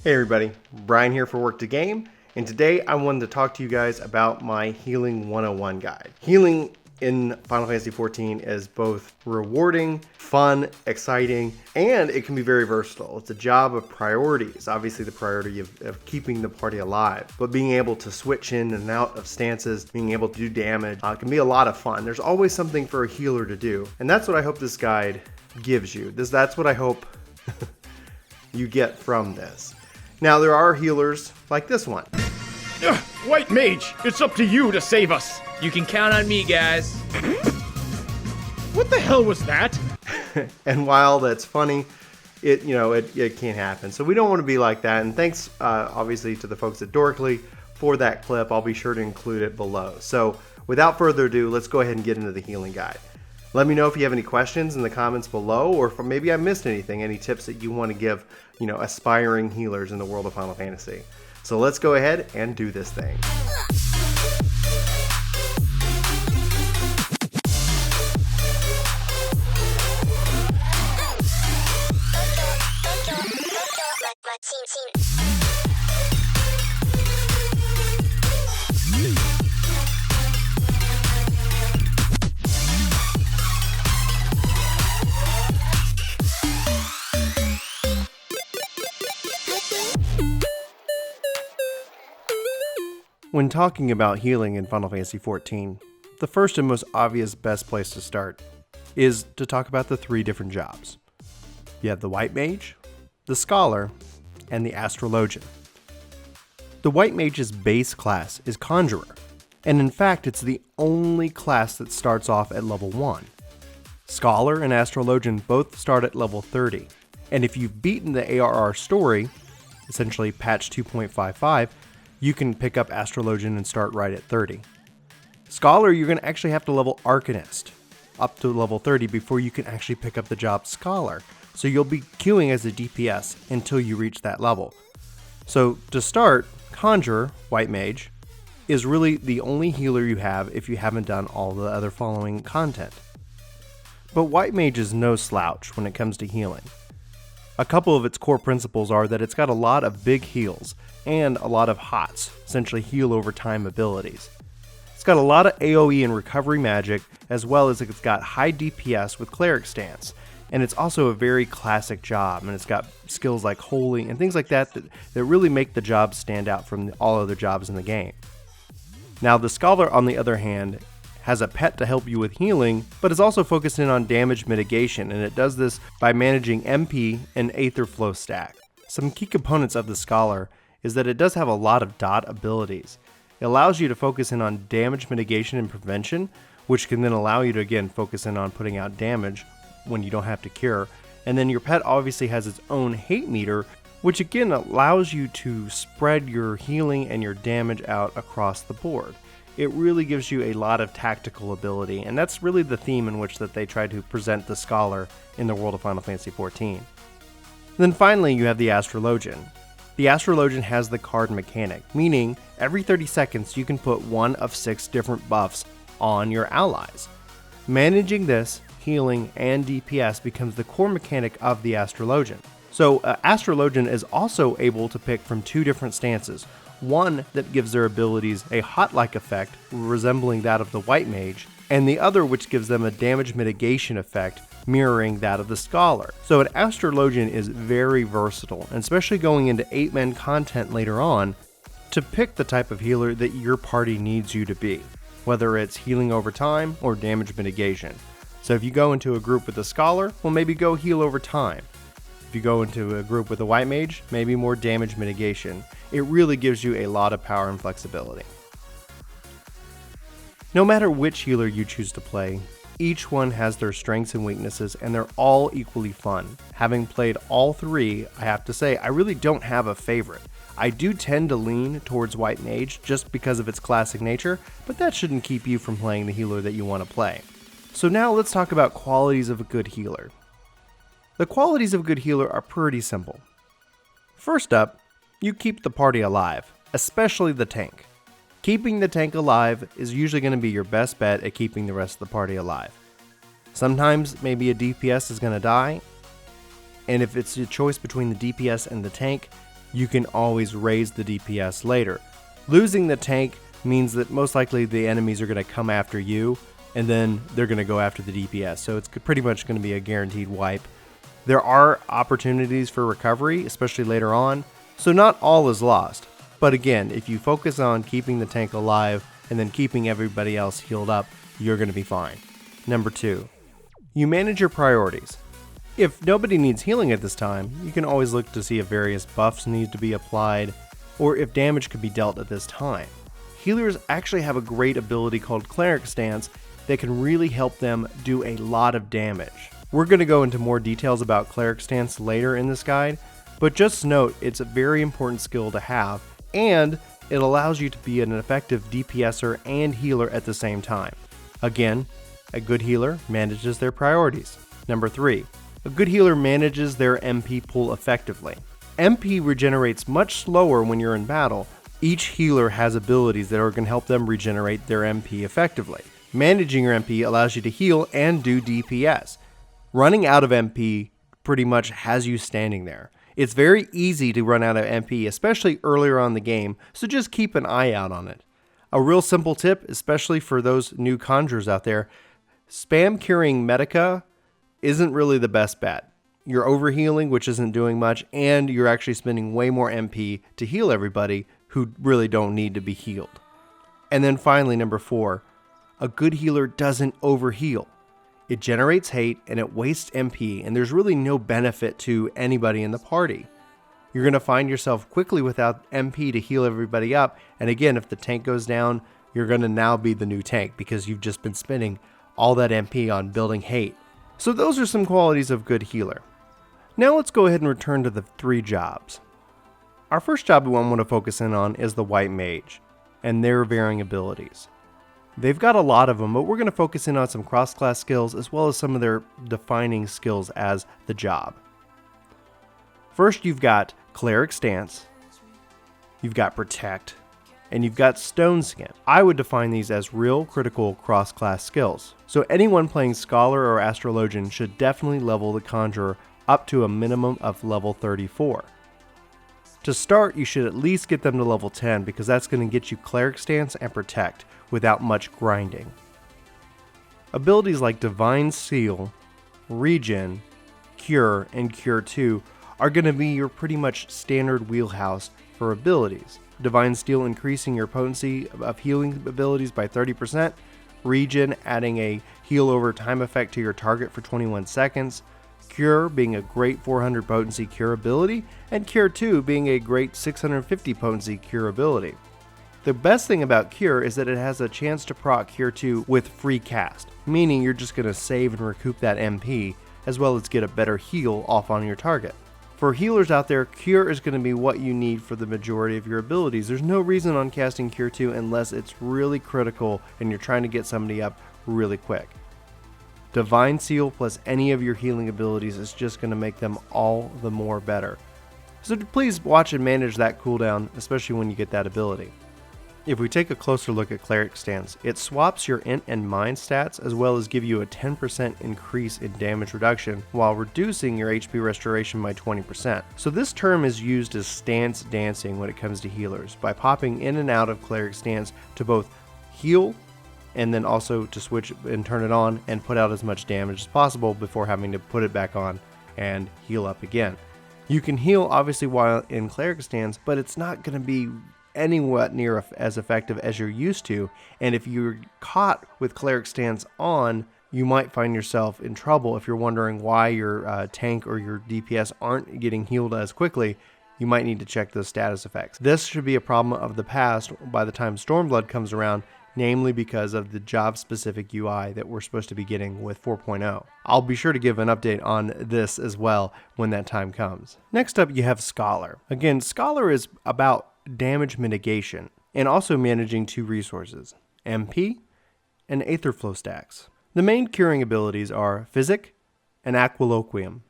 Hey everybody, Brian here for Work to Game, and today I wanted to talk to you guys about my Healing 101 guide. Healing in Final Fantasy XIV is both rewarding, fun, exciting, and it can be very versatile. It's a job of priorities, obviously the priority of keeping the party alive, but being able to switch in and out of stances, being able to do damage, can be a lot of fun. There's always something for a healer to do, and that's what I hope this guide gives you. That's what I hope you get from this. Now, there are healers like this one. White Mage, it's up to you to save us. You can count on me, guys. What the hell was that? And while that's funny, it can't happen. So we don't want to be like that. And thanks, obviously, to the folks at Dorkly for that clip. I'll be sure to include it below. So without further ado, let's go ahead and get into the healing guide. Let me know if you have any questions in the comments below, or if maybe I missed anything, any tips that you want to give, aspiring healers in the world of Final Fantasy. So let's go ahead and do this thing. When talking about healing in Final Fantasy XIV, the first and most obvious best place to start is to talk about the three different jobs. You have the White Mage, the Scholar, and the Astrologian. The White Mage's base class is Conjurer, and in fact it's the only class that starts off at level 1. Scholar and Astrologian both start at level 30, and if you've beaten the ARR story, essentially patch 2.55, you can pick up Astrologian and start right at 30. Scholar, you're going to actually have to level Arcanist up to level 30 before you can actually pick up the job Scholar. So you'll be queuing as a DPS until you reach that level. So to start, Conjurer, White Mage, is really the only healer you have if you haven't done all the other following content. But White Mage is no slouch when it comes to healing. A couple of its core principles are that it's got a lot of big heals and a lot of HOTS, essentially heal over time abilities. It's got a lot of AoE and recovery magic, as well as it's got high DPS with cleric stance, and it's also a very classic job, and it's got skills like holy and things like that really make the job stand out from all other jobs in the game. Now the Scholar, on the other hand, has a pet to help you with healing, but is also focused in on damage mitigation, and it does this by managing MP and Aether Flow stack. Some key components of the Scholar is that it does have a lot of dot abilities. It allows you to focus in on damage mitigation and prevention, which can then allow you to again focus in on putting out damage when you don't have to cure. And then your pet obviously has its own hate meter, which again allows you to spread your healing and your damage out across the board. It really gives you a lot of tactical ability, and that's really the theme in which that they try to present the Scholar in the world of Final Fantasy XIV. Then finally you have the Astrologian. The Astrologian has the card mechanic, meaning every 30 seconds you can put one of 6 different buffs on your allies. Managing this, healing, and DPS becomes the core mechanic of the Astrologian. So Astrologian is also able to pick from 2 different stances. One that gives their abilities a hot-like effect, resembling that of the White Mage, and the other which gives them a damage mitigation effect, mirroring that of the Scholar. So an Astrologian is very versatile, and especially going into 8-man content later on, to pick the type of healer that your party needs you to be, whether it's healing over time or damage mitigation. So if you go into a group with a Scholar, well maybe go heal over time. If you go into a group with a White Mage, maybe more damage mitigation. It really gives you a lot of power and flexibility. No matter which healer you choose to play, each one has their strengths and weaknesses, and they're all equally fun. Having played all 3, I have to say, I really don't have a favorite. I do tend to lean towards White Mage just because of its classic nature, but that shouldn't keep you from playing the healer that you want to play. So now let's talk about qualities of a good healer. The qualities of a good healer are pretty simple. First up, you keep the party alive, especially the tank. Keeping the tank alive is usually going to be your best bet at keeping the rest of the party alive. Sometimes maybe a DPS is going to die, and if it's a choice between the DPS and the tank, you can always raise the DPS later. Losing the tank means that most likely the enemies are going to come after you, and then they're going to go after the DPS, so it's pretty much going to be a guaranteed wipe. There are opportunities for recovery, especially later on, so not all is lost. But again, if you focus on keeping the tank alive and then keeping everybody else healed up, you're going to be fine. Number 2, you manage your priorities. If nobody needs healing at this time, you can always look to see if various buffs need to be applied, or if damage could be dealt at this time. Healers actually have a great ability called Cleric Stance that can really help them do a lot of damage. We're going to go into more details about Cleric Stance later in this guide, but just note it's a very important skill to have, and it allows you to be an effective DPSer and healer at the same time. Again, a good healer manages their priorities. Number 3, a good healer manages their MP pool effectively. MP regenerates much slower when you're in battle. Each healer has abilities that are going to help them regenerate their MP effectively. Managing your MP allows you to heal and do DPS. Running out of MP pretty much has you standing there. It's very easy to run out of MP, especially earlier on in the game, so just keep an eye out on it. A real simple tip, especially for those new conjurers out there, spam curing Medica isn't really the best bet. You're overhealing, which isn't doing much, and you're actually spending way more MP to heal everybody who really don't need to be healed. And then finally, number 4, a good healer doesn't overheal. It generates hate and it wastes MP, and there's really no benefit to anybody in the party. You're going to find yourself quickly without MP to heal everybody up, and again, if the tank goes down, you're going to now be the new tank because you've just been spending all that MP on building hate. So those are some qualities of good healer. Now let's go ahead and return to the 3 jobs. Our first job we want to focus in on is the White Mage and their varying abilities. They've got a lot of them, but we're going to focus in on some cross-class skills as well as some of their defining skills as the job. First, you've got Cleric Stance, you've got Protect, and you've got Stone Skin. I would define these as real critical cross-class skills. So anyone playing Scholar or Astrologian should definitely level the Conjurer up to a minimum of level 34. To start, you should at least get them to level 10 because that's going to get you Cleric Stance and Protect without much grinding. Abilities like Divine Seal, Regen, Cure, and Cure 2 are going to be your pretty much standard wheelhouse for abilities. Divine Seal increasing your potency of healing abilities by 30%, Regen adding a heal over time effect to your target for 21 seconds, Cure being a great 400 potency cure ability, and Cure 2 being a great 650 potency cure ability. The best thing about Cure is that it has a chance to proc Cure 2 with free cast, meaning you're just going to save and recoup that MP, as well as get a better heal off on your target. For healers out there, Cure is going to be what you need for the majority of your abilities. There's no reason on casting Cure 2 unless it's really critical and you're trying to get somebody up really quick. Divine Seal plus any of your healing abilities is just going to make them all the more better. So please watch and manage that cooldown, especially when you get that ability. If we take a closer look at Cleric Stance, it swaps your int and mind stats as well as give you a 10% increase in damage reduction while reducing your HP restoration by 20%. So this term is used as stance dancing when it comes to healers, by popping in and out of Cleric Stance to both heal and then also to switch and turn it on and put out as much damage as possible before having to put it back on and heal up again. You can heal obviously while in Cleric Stance, but it's not going to be anywhere near as effective as you're used to, and if you're caught with Cleric Stance on, you might find yourself in trouble. If you're wondering why your tank or your DPS aren't getting healed as quickly, you might need to check those status effects. This should be a problem of the past by the time Stormblood comes around, namely because of the job-specific UI that we're supposed to be getting with 4.0. I'll be sure to give an update on this as well when that time comes. Next up, you have Scholar. Again, Scholar is about damage mitigation and also managing 2 resources, MP and Aetherflow stacks. The main curing abilities are Physic and Aquiloquium.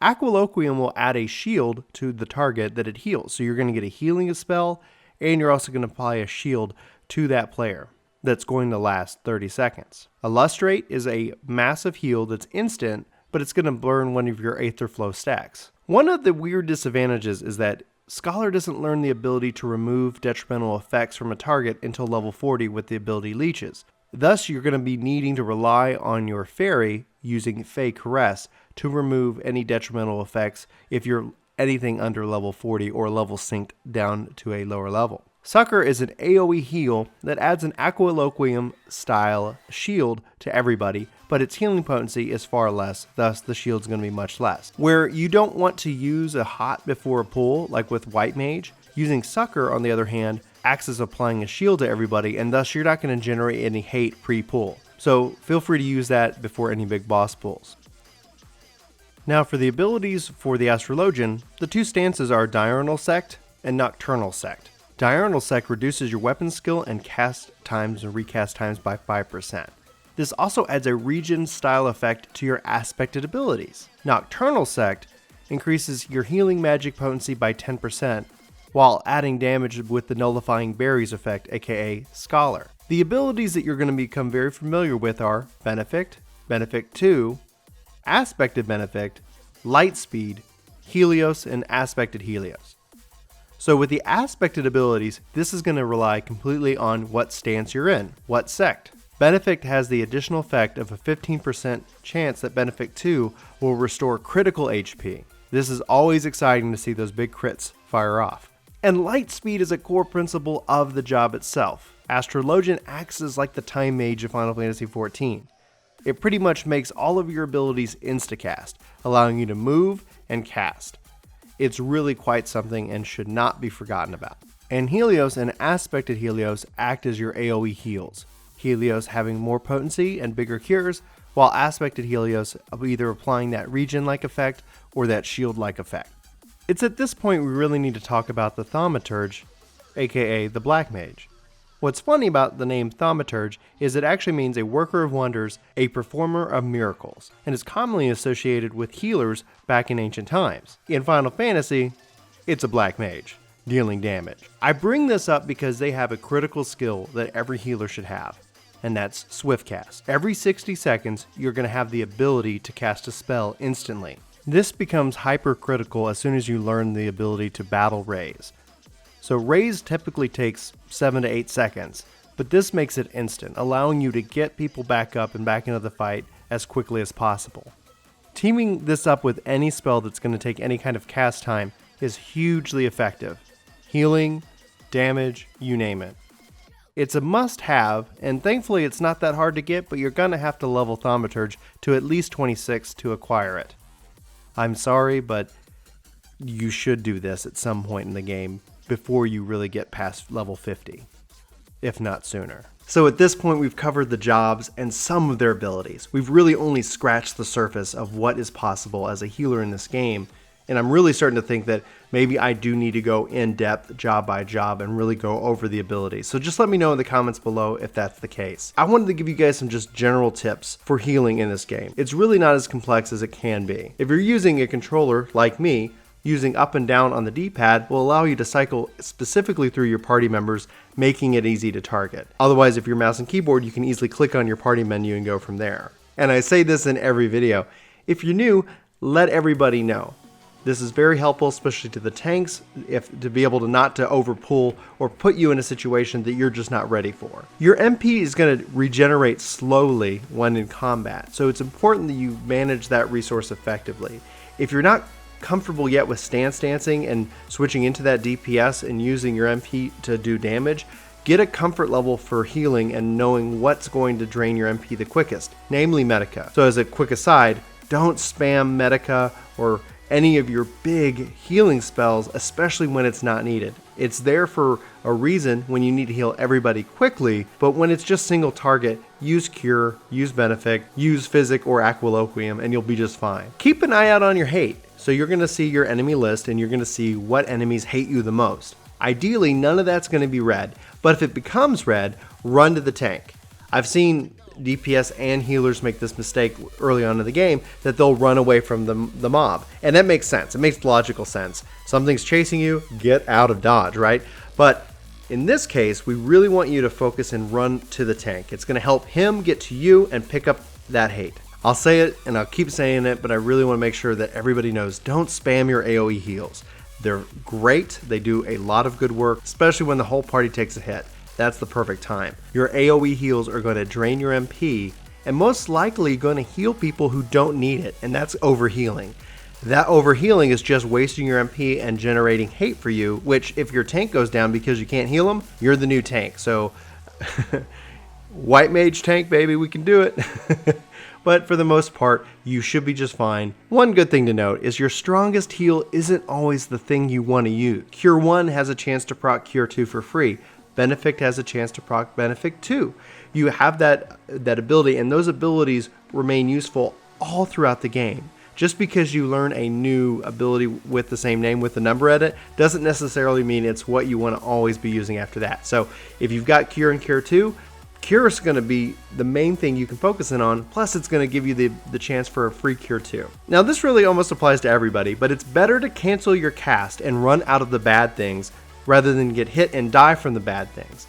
Aquiloquium will add a shield to the target that it heals, so you're going to get a healing spell and you're also going to apply a shield to that player that's going to last 30 seconds. Illustrate is a massive heal that's instant, but it's going to burn one of your Aetherflow stacks. One of the weird disadvantages is that Scholar doesn't learn the ability to remove detrimental effects from a target until level 40 with the ability Leeches. Thus, you're going to be needing to rely on your fairy using Fey Caress to remove any detrimental effects if you're anything under level 40 or level synced down to a lower level. Succor is an AoE heal that adds an Aqualoquium style shield to everybody, but its healing potency is far less, thus the shield's going to be much less. Where you don't want to use a hot before a pull, like with White Mage, using Succor, on the other hand, acts as applying a shield to everybody, and thus you're not going to generate any hate pre-pull. So feel free to use that before any big boss pulls. Now for the abilities for the Astrologian, the two stances are Diurnal Sect and Nocturnal Sect. Diurnal Sect reduces your weapon skill and cast times and recast times by 5%. This also adds a region style effect to your aspected abilities. Nocturnal Sect increases your healing magic potency by 10%, while adding damage with the nullifying berries effect, aka Scholar. The abilities that you're going to become very familiar with are Benefict, Benefict 2, Aspected Benefict, Lightspeed, Helios, and Aspected Helios. So with the aspected abilities, this is going to rely completely on what stance you're in, what sect. Benefict has the additional effect of a 15% chance that Benefict 2 will restore critical HP. This is always exciting to see those big crits fire off. And Lightspeed is a core principle of the job itself. Astrologian acts as like the Time Mage of Final Fantasy XIV. It pretty much makes all of your abilities instacast, allowing you to move and cast. It's really quite something and should not be forgotten about. And Helios and Aspected Helios act as your AoE heals. Helios having more potency and bigger cures, while Aspected Helios either applying that region-like effect or that shield-like effect. It's at this point we really need to talk about the Thaumaturge, aka the Black Mage. What's funny about the name Thaumaturge is it actually means a worker of wonders, a performer of miracles, and is commonly associated with healers back in ancient times. In Final Fantasy, it's a Black Mage, dealing damage. I bring this up because they have a critical skill that every healer should have, and that's Swift Cast. Every 60 seconds, you're going to have the ability to cast a spell instantly. This becomes hypercritical as soon as you learn the ability to battle Raise. So Raise typically takes 7 to 8 seconds, but this makes it instant, allowing you to get people back up and back into the fight as quickly as possible. Teaming this up with any spell that's going to take any kind of cast time is hugely effective. Healing, damage, you name it. It's a must-have, and thankfully it's not that hard to get, but you're going to have to level Thaumaturge to at least 26 to acquire it. I'm sorry, but you should do this at some point in the game before you really get past level 50, if not sooner. So at this point we've covered the jobs and some of their abilities. We've really only scratched the surface of what is possible as a healer in this game, and I'm really starting to think that maybe I do need to go in depth job by job and really go over the abilities. So just let me know in the comments below if that's the case. I wanted to give you guys some just general tips for healing in this game. It's really not as complex as it can be. If you're using a controller like me, using up and down on the D-pad will allow you to cycle specifically through your party members, making it easy to target. Otherwise, if you're mouse and keyboard, you can easily click on your party menu and go from there. And I say this in every video. If you're new, let everybody know. This is very helpful, especially to the tanks, to be able to not to overpull or put you in a situation that you're just not ready for. Your MP is going to regenerate slowly when in combat, so it's important that you manage that resource effectively. If you're not comfortable yet with stance dancing and switching into that DPS and using your MP to do damage, get a comfort level for healing and knowing what's going to drain your MP the quickest, namely Medica. So as a quick aside, don't spam Medica or any of your big healing spells, especially when it's not needed. It's there for a reason when you need to heal everybody quickly, but when it's just single target, use Cure, use Benefic, use Physic or Aqualoquium, and you'll be just fine. Keep an eye out on your hate. So you're going to see your enemy list and you're going to see what enemies hate you the most. Ideally, none of that's going to be red, but if it becomes red, run to the tank. I've seen DPS and healers make this mistake early on in the game, that they'll run away from the mob. And that makes sense. It makes logical sense. Something's chasing you, get out of dodge, right? But in this case, we really want you to focus and run to the tank. It's going to help him get to you and pick up that hate. I'll say it and I'll keep saying it, but I really want to make sure that everybody knows, don't spam your AoE heals. They're great. They do a lot of good work, especially when the whole party takes a hit. That's the perfect time. Your AoE heals are going to drain your MP and most likely going to heal people who don't need it, and that's overhealing. That overhealing is just wasting your MP and generating hate for you, which if your tank goes down because you can't heal them, you're the new tank. So white mage tank, baby, we can do it. But for the most part, you should be just fine. One good thing to note is your strongest heal isn't always the thing you want to use. Cure 1 has a chance to proc Cure 2 for free. Benefic has a chance to proc Benefic 2. You have that ability, and those abilities remain useful all throughout the game. Just because you learn a new ability with the same name with the number at it doesn't necessarily mean it's what you want to always be using after that. So if you've got Cure and Cure 2, Cure is going to be the main thing you can focus in on, plus it's going to give you the chance for a free Cure 2. Now this really almost applies to everybody, but it's better to cancel your cast and run out of the bad things rather than get hit and die from the bad things.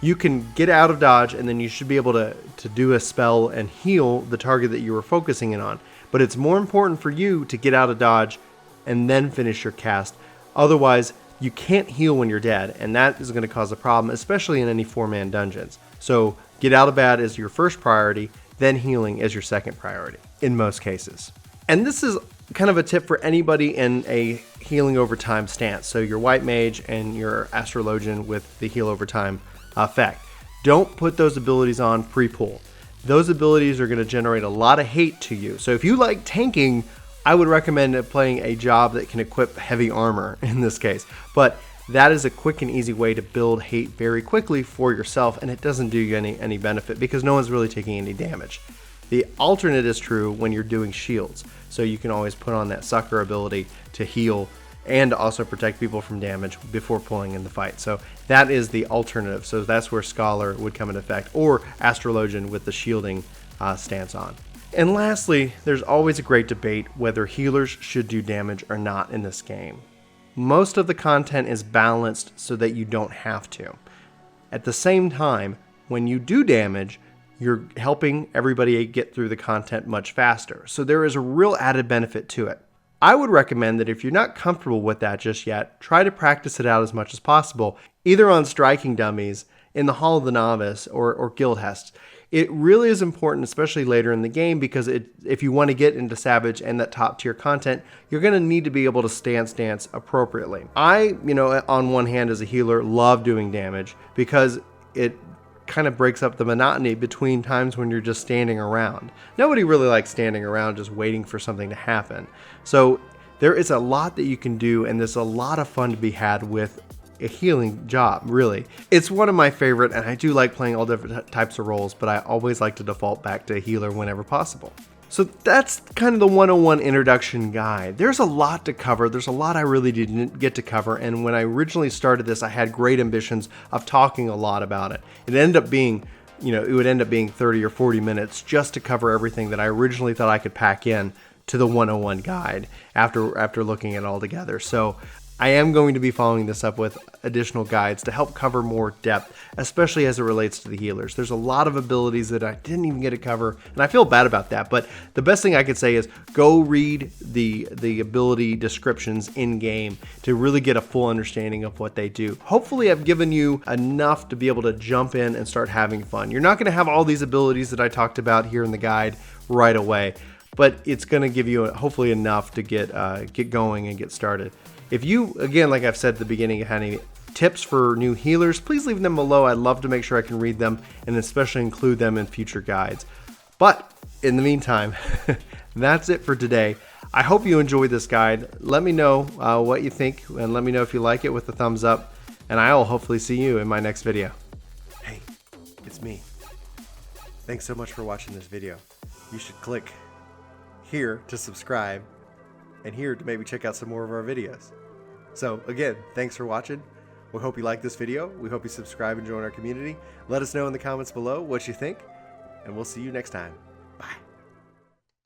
You can get out of dodge and then you should be able to do a spell and heal the target that you were focusing in on. But it's more important for you to get out of dodge and then finish your cast. Otherwise, you can't heal when you're dead, and that is going to cause a problem, especially in any 4-man dungeons. So get out of bad is your first priority, then healing is your second priority, in most cases. And this is kind of a tip for anybody in a healing over time stance. So your white mage and your astrologian with the heal over time effect. Don't put those abilities on pre-pull. Those abilities are going to generate a lot of hate to you. So if you like tanking, I would recommend playing a job that can equip heavy armor in this case. But that is a quick and easy way to build hate very quickly for yourself, and it doesn't do you any benefit because no one's really taking any damage. The alternate is true when you're doing shields. So you can always put on that sucker ability to heal and also protect people from damage before pulling in the fight. So that is the alternative. So that's where Scholar would come into effect, or Astrologian with the shielding stance on. And lastly, there's always a great debate whether healers should do damage or not in this game. Most of the content is balanced so that you don't have to. At the same time, when you do damage, you're helping everybody get through the content much faster. So there is a real added benefit to it. I would recommend that if you're not comfortable with that just yet, try to practice it out as much as possible, either on striking dummies, in the Hall of the Novice, or guild hests. It really is important, especially later in the game, because if you want to get into Savage and that top tier content, you're going to need to be able to stance appropriately. I, on one hand as a healer, love doing damage because it kind of breaks up the monotony between times when you're just standing around. Nobody really likes standing around just waiting for something to happen. So there is a lot that you can do, and there's a lot of fun to be had with a healing job, really. It's one of my favorite, and I do like playing all different types of roles, but I always like to default back to healer whenever possible. So that's kind of the 101 introduction guide. There's a lot to cover. There's a lot I really didn't get to cover, and when I originally started this, I had great ambitions of talking a lot about it. It ended up being, it would end up being 30 or 40 minutes just to cover everything that I originally thought I could pack in to the 101 guide after looking at it all together. So I am going to be following this up with additional guides to help cover more depth, especially as it relates to the healers. There's a lot of abilities that I didn't even get to cover, and I feel bad about that, but the best thing I could say is go read the ability descriptions in-game to really get a full understanding of what they do. Hopefully I've given you enough to be able to jump in and start having fun. You're not going to have all these abilities that I talked about here in the guide right away, but it's going to give you hopefully enough to get going and get started. If you, again, like I've said at the beginning, had any tips for new healers, please leave them below. I'd love to make sure I can read them and especially include them in future guides. But in the meantime, that's it for today. I hope you enjoyed this guide. Let me know what you think, and let me know if you like it with a thumbs up, and I'll hopefully see you in my next video. Hey, it's me. Thanks so much for watching this video. You should click here to subscribe and here to maybe check out some more of our videos. So again, thanks for watching. We hope you like this video. We hope you subscribe and join our community. Let us know in the comments below what you think, and we'll see you next time. Bye.